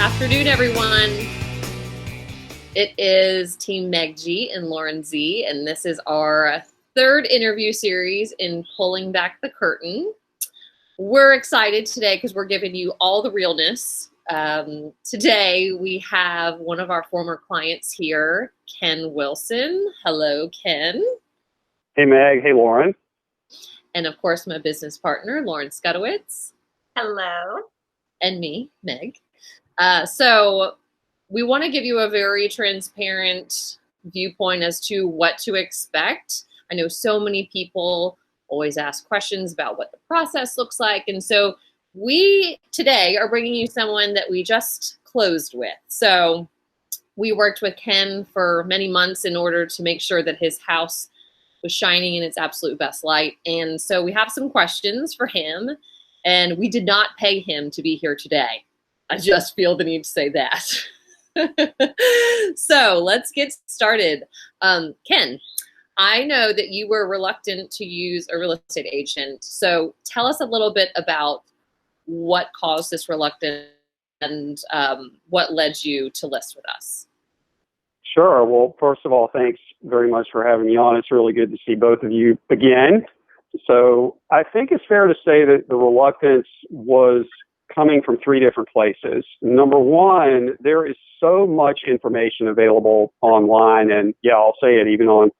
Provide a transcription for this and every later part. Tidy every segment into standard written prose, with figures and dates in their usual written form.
afternoon, everyone. It is Team Meg G and Lauren Z, and this is our third interview series in Pulling Back the Curtain. We're excited today because we're giving you all the realness. Today, we have one of our former clients here, Ken Wilson. Hello, Ken. Hey, Meg. Hey, Lauren. And of course, my business partner, Lauren Skudowitz. Hello. And me, Meg. So we want to give you a very transparent viewpoint as to what to expect. I know so many people always ask questions about what the process looks like. And so we today are bringing you someone that we just closed with. So we worked with Ken for many months in order to make sure that his house was shining in its absolute best light. And so we have some questions for him, and we did not pay him to be here today. I just feel the need to say that. So let's get started. Ken, I know that you were reluctant to use a real estate agent. So tell us a little bit about what caused this reluctance and what led you to list with us. Sure. Well, first of all, thanks very much for having me on. It's really good to see both of you again. So I think it's fair to say that the reluctance was coming from three different places. Number one, there is so much information available online, and I'll say it, even on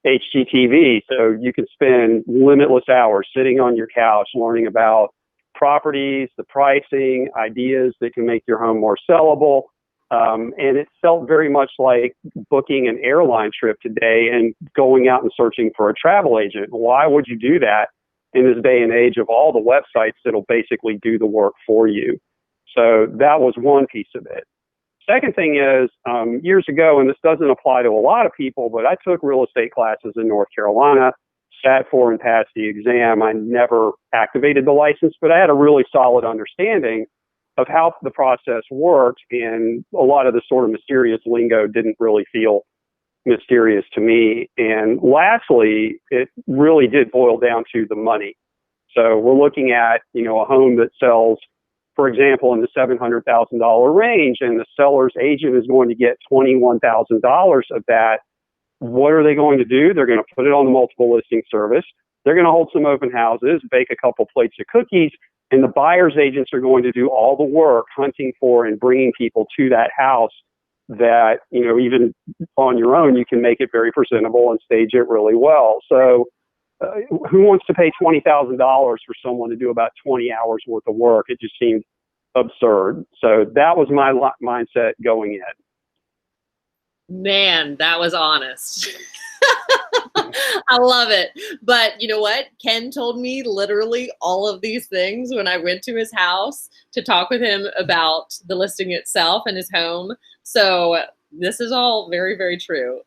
HGTV. So you can spend limitless hours sitting on your couch learning about properties, the pricing, ideas that can make your home more sellable. And it felt very much like booking an airline trip today and going out and searching for a travel agent. Why would you do that in this day and age of all the websites that'll basically do the work for you? So that was one piece of it. Second thing is, years ago, and this doesn't apply to a lot of people, but I took real estate classes in North Carolina, sat for and passed the exam. I never activated the license, but I had a really solid understanding of how the process worked, and a lot of the sort of mysterious lingo didn't really feel mysterious to me. And lastly, it really did boil down to the money. So we're looking at, a home that sells, for example, in the $700,000 range, and the seller's agent is going to get $21,000 of that. What are they going to do? They're going to put it on the multiple listing service. They're going to hold some open houses, bake a couple plates of cookies, and the buyer's agents are going to do all the work hunting for and bringing people to that house that, even on your own, you can make it very presentable and stage it really well. So who wants to pay $20,000 for someone to do about 20 hours worth of work? It just seemed absurd. So that was my mindset going in. Man, that was honest. I love it. But you know what? Ken told me literally all of these things when I went to his house to talk with him about the listing itself and his home. So this is all very, very true.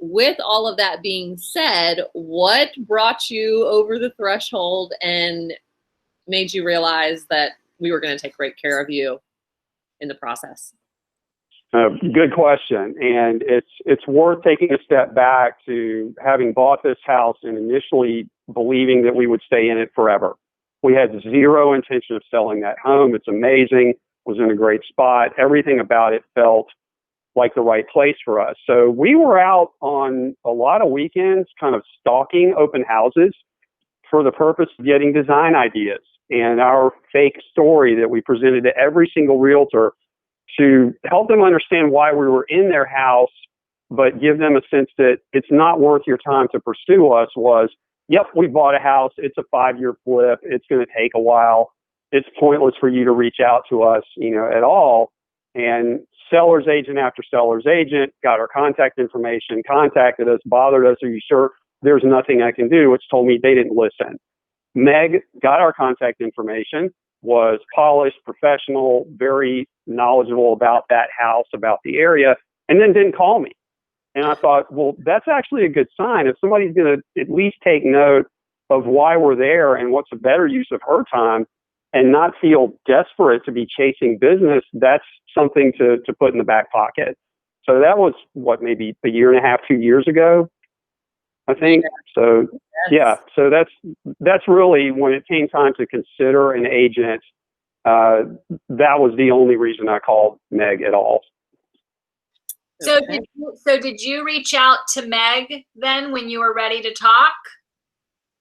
With all of that being said, what brought you over the threshold and made you realize that we were going to take great care of you in the process? Good question. And it's worth taking a step back to having bought this house and initially believing that we would stay in it forever. We had zero intention of selling that home. It's amazing. It was in a great spot. Everything about it felt like the right place for us. So we were out on a lot of weekends kind of stalking open houses for the purpose of getting design ideas and our fake story that we presented to every single realtor to help them understand why we were in their house, but give them a sense that it's not worth your time to pursue us. Was, yep, we bought a house. It's a 5-year flip. It's going to take a while. It's pointless for you to reach out to us, at all. And seller's agent after seller's agent got our contact information, contacted us, bothered us. Are you sure? There's nothing I can do, which told me they didn't listen. Meg got our contact information, was polished, professional, very knowledgeable about that house, about the area, and then didn't call me. And I thought, well, that's actually a good sign. If somebody's going to at least take note of why we're there and what's a better use of her time and not feel desperate to be chasing business, that's something to put in the back pocket. So that was maybe a year and a half, 2 years ago, I think. So yeah, so that's really when it came time to consider an agent. that was the only reason I called Meg at all. So did you reach out to Meg then when you were ready to talk?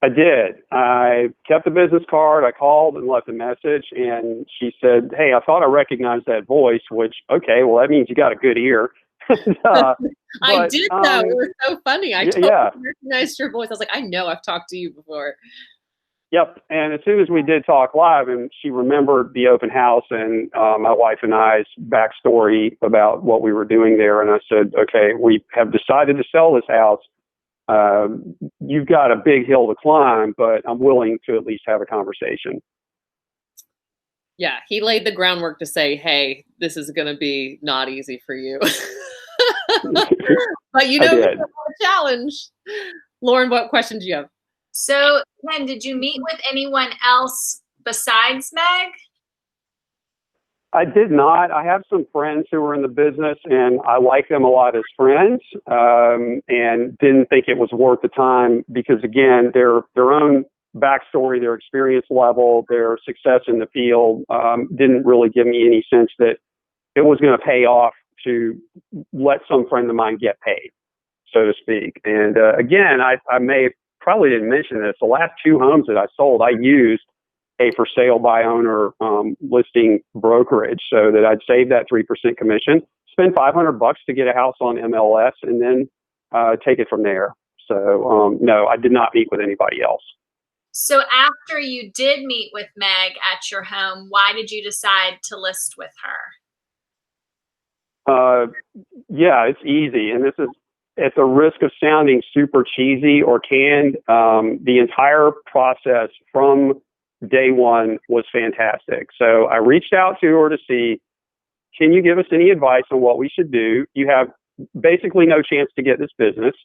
I did. I kept the business card. I called and left a message, and she said, "Hey, I thought I recognized that voice," which, okay, well, that means you got a good ear. I did though. It was so funny. I totally recognized your voice. I was like, I know I've talked to you before. Yep. And as soon as we did talk live, and she remembered the open house and my wife and I's backstory about what we were doing there, and I said, "Okay, we have decided to sell this house. You've got a big hill to climb, but I'm willing to at least have a conversation." Yeah, he laid the groundwork to say, "Hey, this is going to be not easy for you." But you know, it's a challenge. Lauren, what question do you have? So, Ken, did you meet with anyone else besides Meg? I did not. I have some friends who were in the business, and I like them a lot as friends, and didn't think it was worth the time because, again, their own backstory, their experience level, their success in the field didn't really give me any sense that it was going to pay off to let some friend of mine get paid, so to speak. And again, I probably didn't mention this. The last 2 homes that I sold, I used a for sale by owner listing brokerage so that I'd save that 3% commission, spend $500 to get a house on MLS, and then take it from there. So no, I did not meet with anybody else. So after you did meet with Meg at your home, why did you decide to list with her? Yeah, it's easy. And this is at the risk of sounding super cheesy or canned. The entire process from day one was fantastic. So I reached out to her to see, can you give us any advice on what we should do? You have basically no chance to get this business,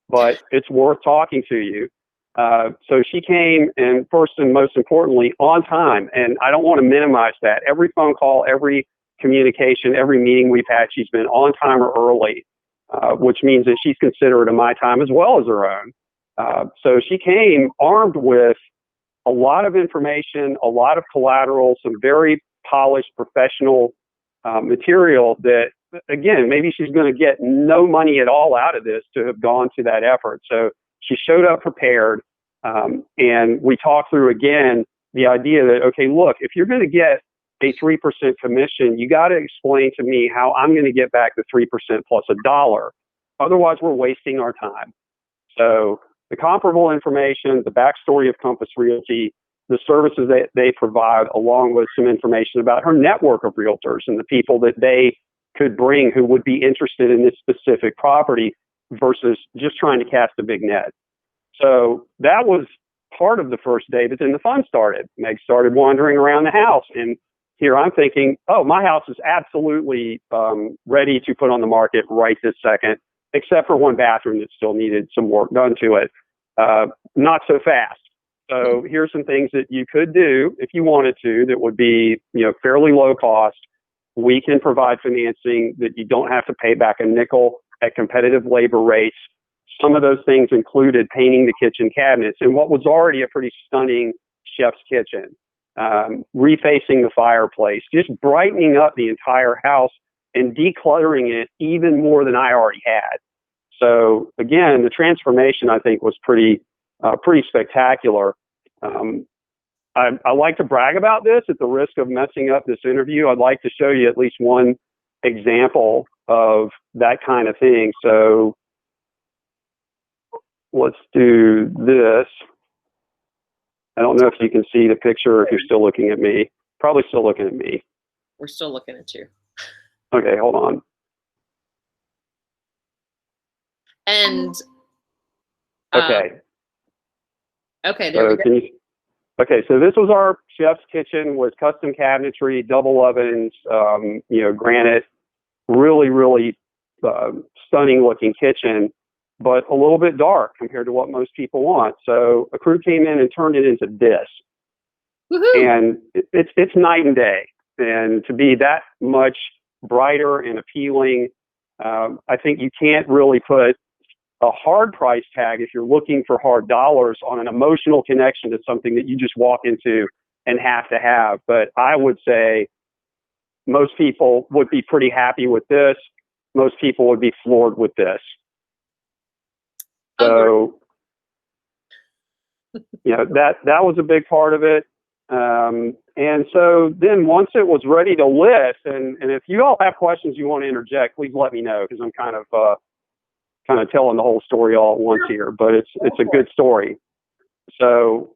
but it's worth talking to you. So she came, and first and most importantly, on time. And I don't want to minimize that. Every phone call, every communication, every meeting we've had, she's been on time or early, which means that she's considerate of my time as well as her own. So she came armed with a lot of information, a lot of collateral, some very polished professional material that, again, maybe she's going to get no money at all out of this to have gone to that effort. So she showed up prepared, and we talked through, again, the idea that, okay, look, if you're going to get a 3% commission, you got to explain to me how I'm going to get back the 3% plus $1. Otherwise, we're wasting our time. So the comparable information, the backstory of Compass Realty, the services that they provide, along with some information about her network of realtors and the people that they could bring who would be interested in this specific property versus just trying to cast a big net. So that was part of the first day, but then the fun started. Meg started wandering around the house, and here I'm thinking, oh, my house is absolutely ready to put on the market right this second, except for one bathroom that still needed some work done to it. Not so fast. So here's some things that you could do if you wanted to that would be, fairly low cost. We can provide financing that you don't have to pay back a nickel at competitive labor rates. Some of those things included painting the kitchen cabinets in what was already a pretty stunning chef's kitchen, refacing the fireplace, just brightening up the entire house and decluttering it even more than I already had. So again, the transformation, I think, was pretty spectacular. I like to brag about this at the risk of messing up this interview. I'd like to show you at least one example of that kind of thing. So let's do this. I don't know if you can see the picture or if you're still looking at me. Probably still looking at me. We're still looking at you. Okay, hold on. And okay. Okay, there we go. Okay, so this was our chef's kitchen with custom cabinetry, double ovens, granite, really, really stunning looking kitchen, but a little bit dark compared to what most people want. So a crew came in and turned it into this. Woohoo! And it's night and day. And to be that much brighter and appealing, I think you can't really put a hard price tag if you're looking for hard dollars on an emotional connection to something that you just walk into and have to have. But I would say most people would be pretty happy with this. Most people would be floored with this. So, that was a big part of it. And so then once it was ready to list, and if you all have questions you want to interject, please let me know, because I'm kind of telling the whole story all at once here, but it's a good story. So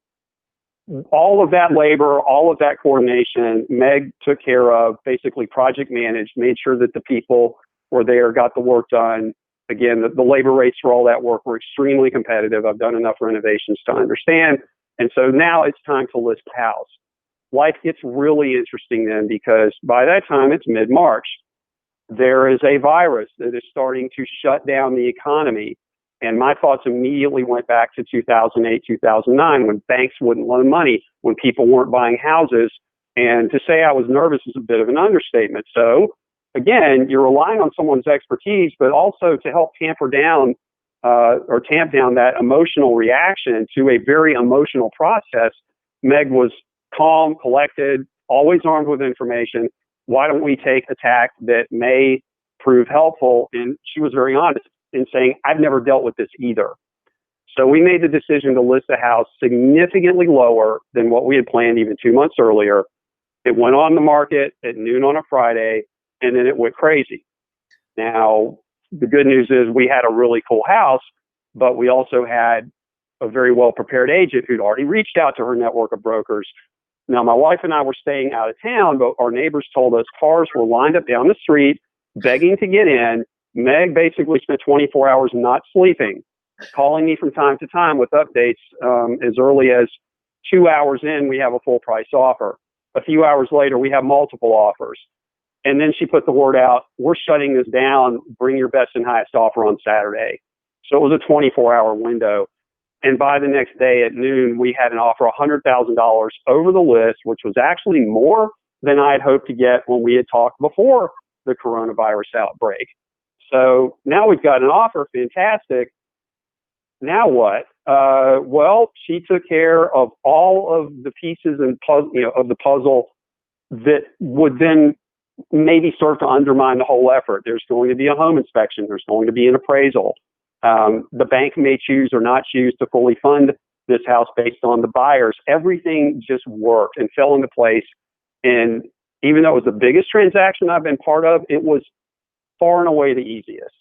all of that labor, all of that coordination, Meg took care of, basically project managed, made sure that the people were there, got the work done. Again, the labor rates for all that work were extremely competitive. I've done enough renovations to understand. And so now it's time to list the house. Life gets really interesting then, because by that time it's mid-March. There is a virus that is starting to shut down the economy. And my thoughts immediately went back to 2008, 2009, when banks wouldn't loan money, when people weren't buying houses. And to say I was nervous is a bit of an understatement. So again, you're relying on someone's expertise, but also to help tamp down that emotional reaction to a very emotional process. Meg was calm, collected, always armed with information. Why don't we take a tack that may prove helpful? And she was very honest in saying, I've never dealt with this either. So we made the decision to list the house significantly lower than what we had planned even 2 months earlier. It went on the market at noon on a Friday, and then it went crazy. Now, the good news is we had a really cool house, but we also had a very well-prepared agent who'd already reached out to her network of brokers. Now, my wife and I were staying out of town, but our neighbors told us cars were lined up down the street, begging to get in. Meg basically spent 24 hours not sleeping, calling me from time to time with updates. As early as 2 hours in, we have a full price offer. A few hours later, we have multiple offers. And then she put the word out, we're shutting this down, bring your best and highest offer on Saturday. So it was a 24-hour window. And by the next day at noon, we had an offer $100,000 over the list, which was actually more than I had hoped to get when we had talked before the coronavirus outbreak. So now we've got an offer, fantastic. Now what? Well, she took care of all of the pieces and of the puzzle that would then maybe serve to undermine the whole effort. There's going to be a home inspection. There's going to be an appraisal. The bank may choose or not choose to fully fund this house based on the buyers. Everything just worked and fell into place. And even though it was the biggest transaction I've been part of, it was far and away the easiest.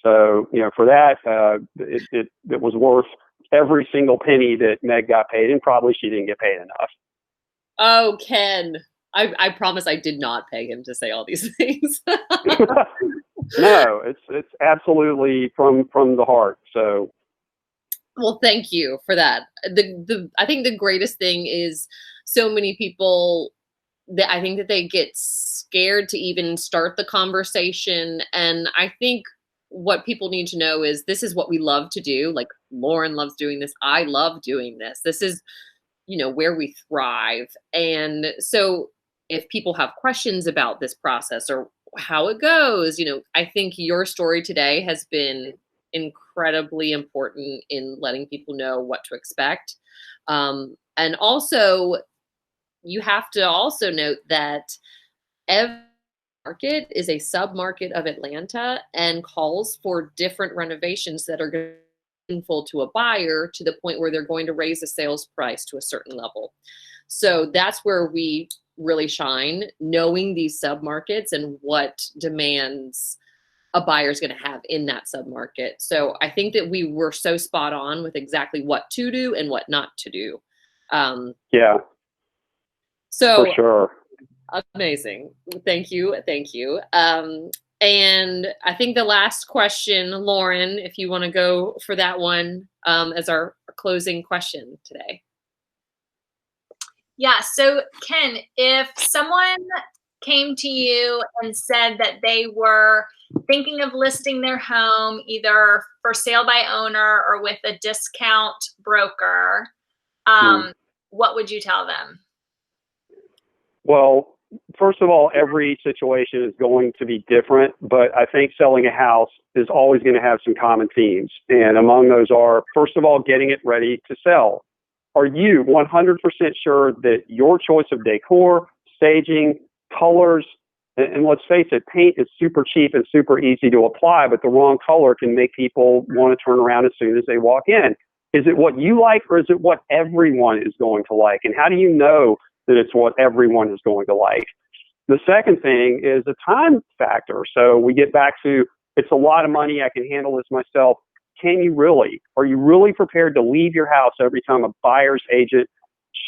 So, for that, it was worth every single penny that Meg got paid, and probably she didn't get paid enough. Oh, Ken, I promise I did not pay him to say all these things. No, it's absolutely from the heart. So, well, thank you for that. I think the greatest thing is so many people that I think that they get scared to even start the conversation. And I think what people need to know is this is what we love to do. Like Lauren loves doing this. I love doing this. This is, where we thrive. And so if people have questions about this process or how it goes, I think your story today has been incredibly important in letting people know what to expect. And also, you have to also note that every market is a sub-market of Atlanta and calls for different renovations that are going to be meaningful to a buyer to the point where they're going to raise the sales price to a certain level. So that's where we really shine, knowing these sub-markets and what demands a buyer is going to have in that sub-market. So I think that we were so spot on with exactly what to do and what not to do. Yeah. So for sure. Amazing. Thank you. And I think the last question, Lauren, if you want to go for that one as our closing question today. Yeah. So Ken, if someone came to you and said that they were thinking of listing their home either for sale by owner or with a discount broker, what would you tell them? Well, first of all, every situation is going to be different, but I think selling a house is always going to have some common themes. And among those are, first of all, getting it ready to sell. are you 100% sure that your choice of decor, staging, colors, and let's face it, paint is super cheap and super easy to apply, but the wrong color can make people want to turn around as soon as they walk in. Is it what you like, or is it what everyone is going to like? And how do you know that it's what everyone is going to like? The second thing is the time factor. So we get back to, it's a lot of money, I can handle this myself. Can you really? Are you really prepared to leave your house every time a buyer's agent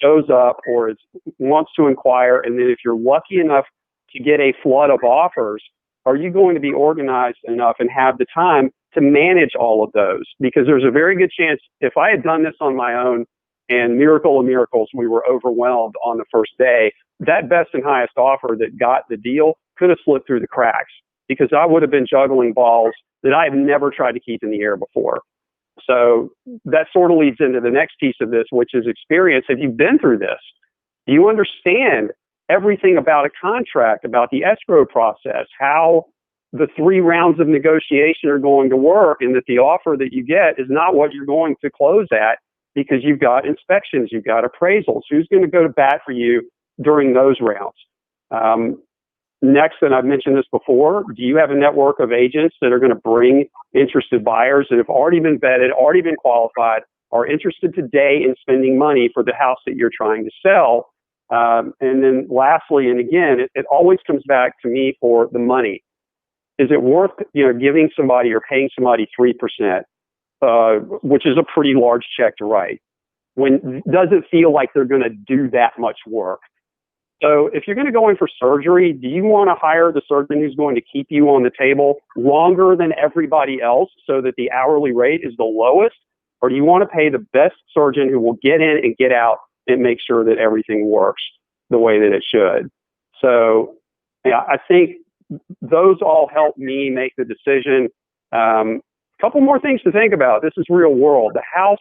shows up or wants to inquire? And then if you're lucky enough to get a flood of offers, are you going to be organized enough and have the time to manage all of those? Because there's a very good chance if I had done this on my own, and miracle of miracles, we were overwhelmed on the first day, that best and highest offer that got the deal could have slipped through the cracks, because I would have been juggling balls that I have never tried to keep in the air before. So that sort of leads into the next piece of this, which is experience. Have you been through this? Do you understand everything about a contract, about the escrow process, how the 3 rounds of negotiation are going to work, and that the offer that you get is not what you're going to close at, because you've got inspections, you've got appraisals. Who's going to go to bat for you during those rounds? Next, and I've mentioned this before, do you have a network of agents that are going to bring interested buyers that have already been vetted, already been qualified, are interested today in spending money for the house that you're trying to sell? And then lastly, and again, it always comes back to me for the money. Is it worth, giving somebody or paying somebody 3%, which is a pretty large check to write, when does it feel like they're going to do that much work? So if you're going to go in for surgery, do you want to hire the surgeon who's going to keep you on the table longer than everybody else so that the hourly rate is the lowest? Or do you want to pay the best surgeon who will get in and get out and make sure that everything works the way that it should? So yeah, I think those all help me make the decision. Couple more things to think about. This is real world. The house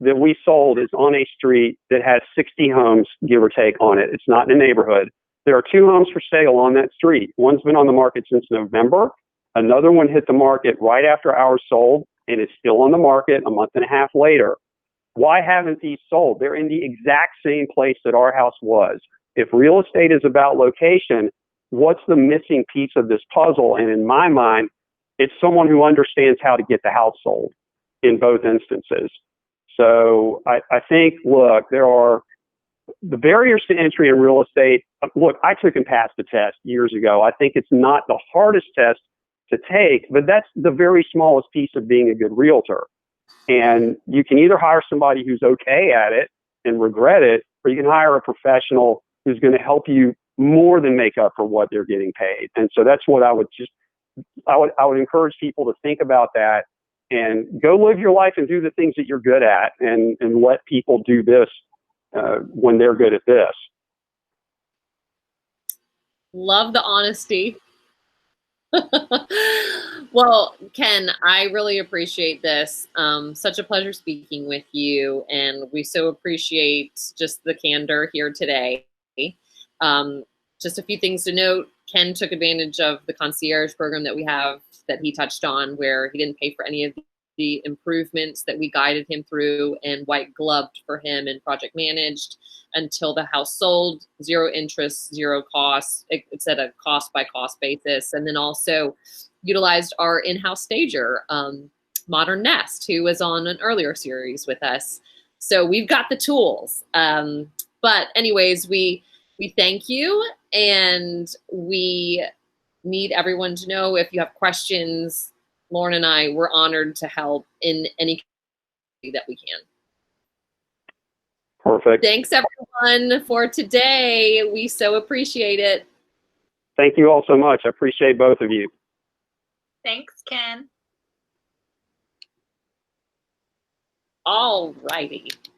that we sold is on a street that has 60 homes, give or take, on it. It's not in a neighborhood. There are 2 homes for sale on that street. One's been on the market since November. Another one hit the market right after ours sold, and it's still on the market a month and a half later. Why haven't these sold? They're in the exact same place that our house was. If real estate is about location, what's the missing piece of this puzzle? And in my mind, it's someone who understands how to get the house sold in both instances. So I think, look, there are the barriers to entry in real estate. Look, I took and passed the test years ago. I think it's not the hardest test to take, but that's the very smallest piece of being a good realtor. And you can either hire somebody who's okay at it and regret it, or you can hire a professional who's going to help you more than make up for what they're getting paid. And so that's what I would encourage people to think about that. And go live your life and do the things that you're good at, and let people do this when they're good at this. Love the honesty. Well, Ken, I really appreciate this. Such a pleasure speaking with you, and we so appreciate just the candor here today. Just a few things to note. Ken took advantage of the concierge program that we have that he touched on, where he didn't pay for any of the improvements that we guided him through and white gloved for him and project managed until the house sold. 0 interest, 0 costs. It's at a cost by cost basis. And then also utilized our in-house stager, Modern Nest, who was on an earlier series with us. So we've got the tools. But anyways, we thank you, and we need everyone to know, if you have questions, Lauren and I, we're honored to help in any way that we can. Perfect. Thanks everyone for today. We so appreciate it. Thank you all so much. I appreciate both of you. Thanks, Ken. All righty.